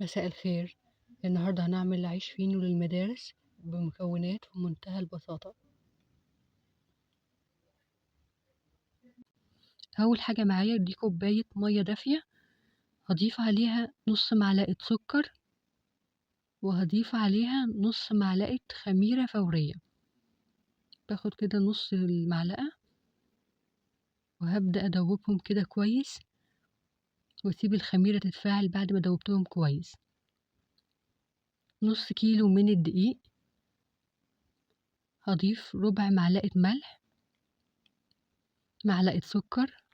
مساء الخير. النهاردة هنعمل عيش فينو للمدارس بمكونات في منتهى البساطة. أول حاجة معايا دي كوباية مية دافية، هضيف عليها نص معلقة سكر، وهضيف عليها نص معلقة خميرة فورية. باخد كده نص المعلقة وهبدأ أدوبهم كده كويس، واسيب الخميرة تتفاعل بعد ما دوبتهم كويس. نص كيلو من الدقيق، هضيف ربع معلقة ملح، معلقة سكر،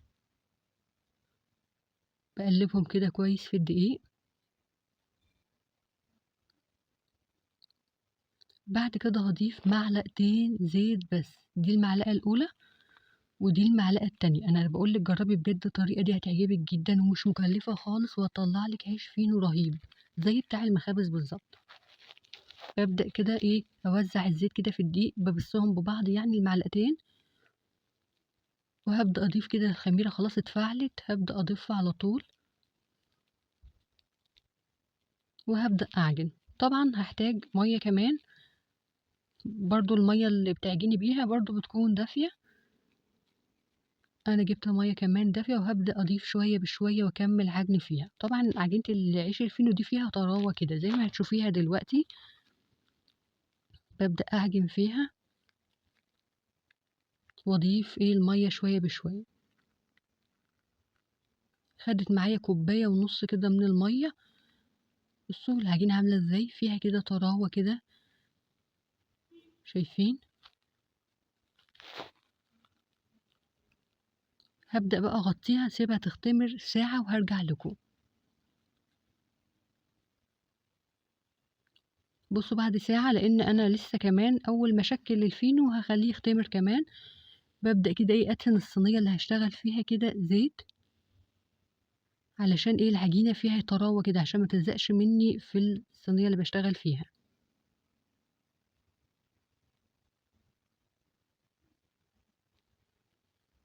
بقلبهم كده كويس في الدقيق. بعد كده هضيف معلقتين زيت بس، دي المعلقة الأولى ودي المعلقة التانية. أنا بقولك جربي بجد، الطريقة دي هتعجبك جدا ومش مكلفة خالص، وهتطلع لك عيش فينو رهيب زي بتاع المخابز بالظبط. ببدأ كده أوزع الزيت كده في الدقيق، ببصهم ببعض يعني المعلقتين، وهبدأ أضيف كده الخميرة خلاص اتفعلت، هبدأ أضيفها على طول وهبدأ أعجن. طبعا هحتاج مية كمان، برضو المية اللي بتعجني بيها برضو بتكون دافية. انا جبت ميه كمان دافيه، وهبدا اضيف شويه بشويه واكمل عجن فيها. طبعا عجينه العيش الفينو دي فيها طراوه كده زي ما هتشوفيها دلوقتي. ببدا اعجن فيها واضيف الميه شويه بشويه. خدت معايا كوبايه ونص كده من الميه. بصوا العجينه عامله ازاي، فيها كده طراوه كده، شايفين؟ هبدا بقى اغطيها، اسيبها تختمر ساعه وهرجع لكم. بصوا بعد ساعه، لان انا لسه كمان اول ما اشكل الفينو هخليه يختمر كمان. ببدا كده ادهن الصينيه اللي هشتغل فيها كده زيت، علشان العجينة فيها طراوة كده، عشان ما تلزقش مني في الصينية اللي بشتغل فيها.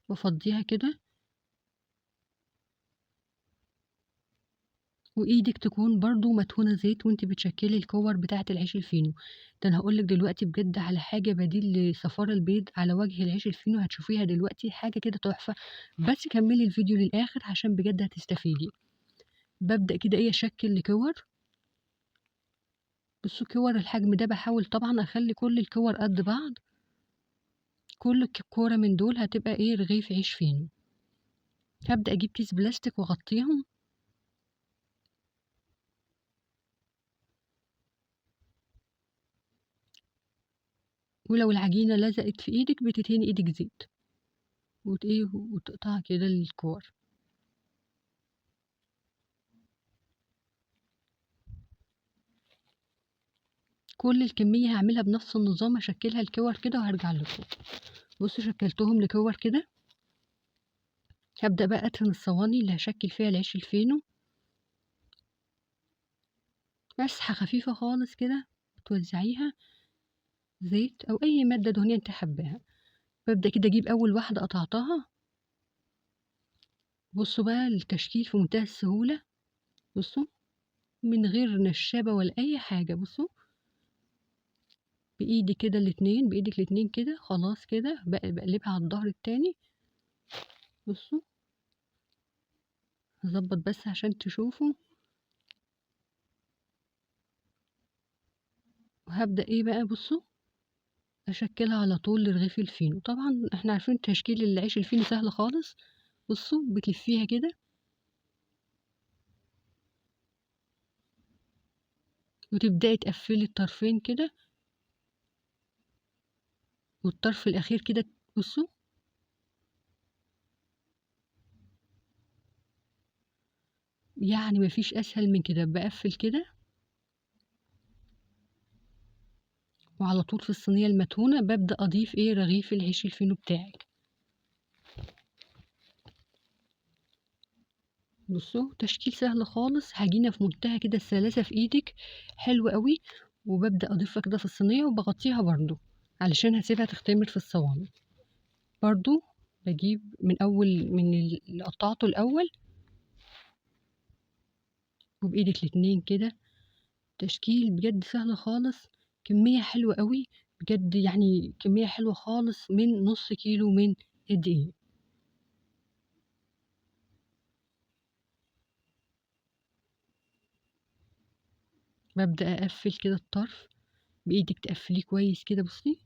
وافضيها كده، وايدك تكون برضو مدهونة زيت وانت بتشكلي الكور بتاعة العيش الفينو. ده انا هقولك دلوقتي بجد على حاجة بديل لصفار البيض على وجه العيش الفينو، هتشوفيها دلوقتي حاجة كده تحفة. بس كملي الفيديو للآخر عشان بجد هتستفيدي. ببدأ كده اشكل الكور. بصوا كور الحجم ده، بحاول طبعا اخلي كل الكور قد بعض. كل كورة من دول هتبقى رغيف عيش فينو. هبدأ اجيب كيس بلاستيك واغطيهم، ولو العجينة لزقت في ايدك بتدهني ايدك زيت وتقطع كده الكور. كل الكمية هعملها بنفس النظام، هشكلها الكور كده وهرجع لكم. بصوا شكلتهم لكور كده. هبدأ بقى ادهن الصواني اللي هشكل فيها العيش الفينو، مسحة خفيفة خالص كده، توزعيها زيت او اي مادة دهنية انت حباها. ببدأ كده اجيب اول واحدة قطعتها. بصوا بقى التشكيل في منتهى السهولة. بصوا من غير نشابة ولا اي حاجة. بصوا بايدي كده الاتنين، بايدك الاتنين كده خلاص كده، بقلبها على الظهر التاني. بصوا هظبط بس عشان تشوفوا. وهبدأ بقى، بصوا اشكلها على طول لرغيف الفينو. طبعا احنا عارفين تشكيل العيش الفينو سهل خالص. بصوا بتلفيها كده وتبدأي تقفلي الطرفين كده، والطرف الاخير كده. بصوا يعني مفيش اسهل من كده. بقفل كده وعلى طول في الصينية المدهونة ببدأ اضيف رغيف العيش الفينو بتاعك. بصوا تشكيل سهل خالص، عجينة في منتهى كده السلاسة في ايدك، حلو قوي. وببدأ اضيفها كده في الصينية وبغطيها برضو علشان هسيبها تختمر في الصواني. برضو بجيب من اول من اللي قطعته الاول، وبإيدك الاتنين كده. تشكيل بجد سهل خالص، كمية حلوة قوي بجد، يعني كمية حلوة خالص من نص كيلو من الدقيق. ببدأ أقفل كده الطرف بإيدك، تقفليه كويس كده. بصي،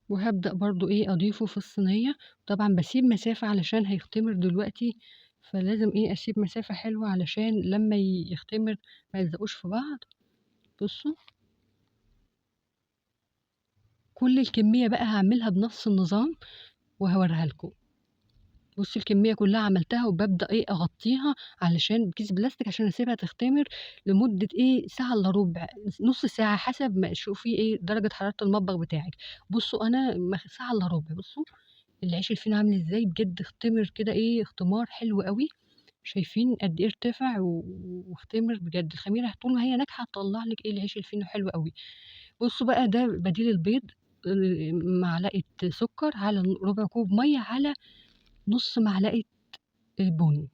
وهبدأ برضو ايه اضيفه في الصينية. طبعا بسيب مسافة علشان هيختمر دلوقتي، فلازم ايه اسيب مسافة حلوة علشان لما يختمر ما يلزقوش في بعض. بصوا، كل الكمية بقى هعملها بنفس النظام وهوريها لكم. بصي الكمية كلها عملتها، وببدأ ايه اغطيها علشان بكيس بلاستيك عشان اسيبها تختمر لمدة ايه ساعة الا ربع، نص ساعة، حسب ما تشوفي ايه درجة حرارة المطبخ بتاعك. بصوا انا ساعة الا ربع. بصوا العيش الفينو عامل ازاي، بجد اختمر كده ايه اختمار حلو قوي. شايفين قد ايه ارتفع واختمر بجد. الخميره طول ما هي ناجحه هتطلع لك ايه العيش الفينو حلو قوي. بصوا بقى ده بديل البيض. معلقه سكر على ربع كوب ميه على نص معلقه بن.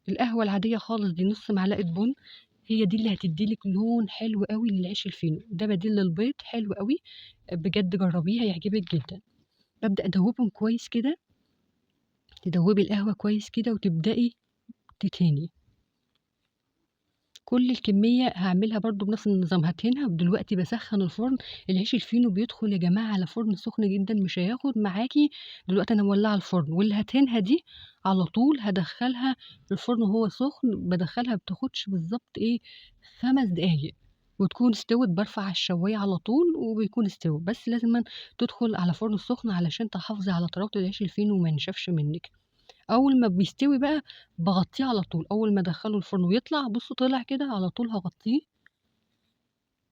القهوه العاديه خالص دي نص معلقه بن، هي دي اللي هتديلك لون حلو قوي للعيش الفينو. ده بديل للبيض حلو قوي بجد، جربيه هيعجبك جدا. ببدأ ادوبهم كويس كده، تدوبي القهوة كويس كده وتبدأي تدهني. كل الكمية هعملها برضو بنفس النظام، هدهنها. ودلوقتي بسخن الفرن. العيش الفينو بيدخل يا جماعة على فرن سخن جدا، مش هياخد معاكي. دلوقتي انا مولعة الفرن، واللي هدهنها دي على طول هدخلها الفرن وهو سخن. بدخلها بتاخدش بالظبط ايه 5 دقايق وتكون استوت. برفع على الشواية على طول وبيكون استوى، بس لازم تدخل على فرن سخن علشان تحافظي على طراوة العيش الفينو وما ينشفش منك. اول ما بيستوي بقى بغطيه على طول. اول ما ادخله الفرن ويطلع، بصوا طلع كده، على طول هغطيه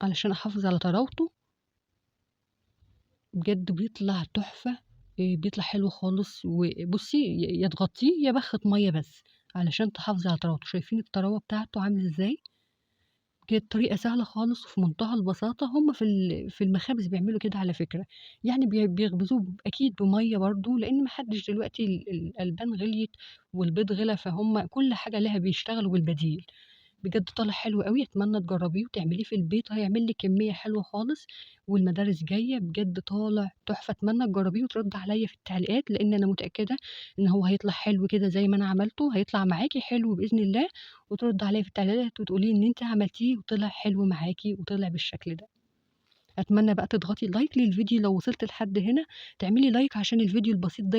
علشان احافظ على طراوته. بجد بيطلع تحفة. بيطلع حلو خالص. وبصي يا تغطيه يا بخة مية بس علشان تحافظي على طراوته. شايفين الطراوة بتاعته عامل ازاي؟ كانت طريقة سهلة خالص وفي منتهى البساطة. هم في المخابز بيعملوا كده على فكرة، يعني بيخبزوه أكيد بمية برضو، لأن محدش دلوقتي الألبان غليت والبيض غلى، فهم كل حاجة لها بيشتغلوا بالبديل. بجد طالع حلو قوي، اتمنى تجربيه وتعمليه في البيت، هيعمل لك كميه حلوه خالص. والمدارس جايه بجد طالع تحفه. اتمنى تجربيه وترد عليا في التعليقات، لان انا متاكده ان هو هيطلع حلو كده زي ما انا عملته، هيطلع معاكي حلو باذن الله. وترد عليا في التعليقات وتقولي ان انت عملتيه وطلع حلو معاكي وطلع بالشكل ده. اتمنى بقى تضغطي لايك للفيديو لو وصلت لحد هنا، تعملي لايك عشان الفيديو البسيط ده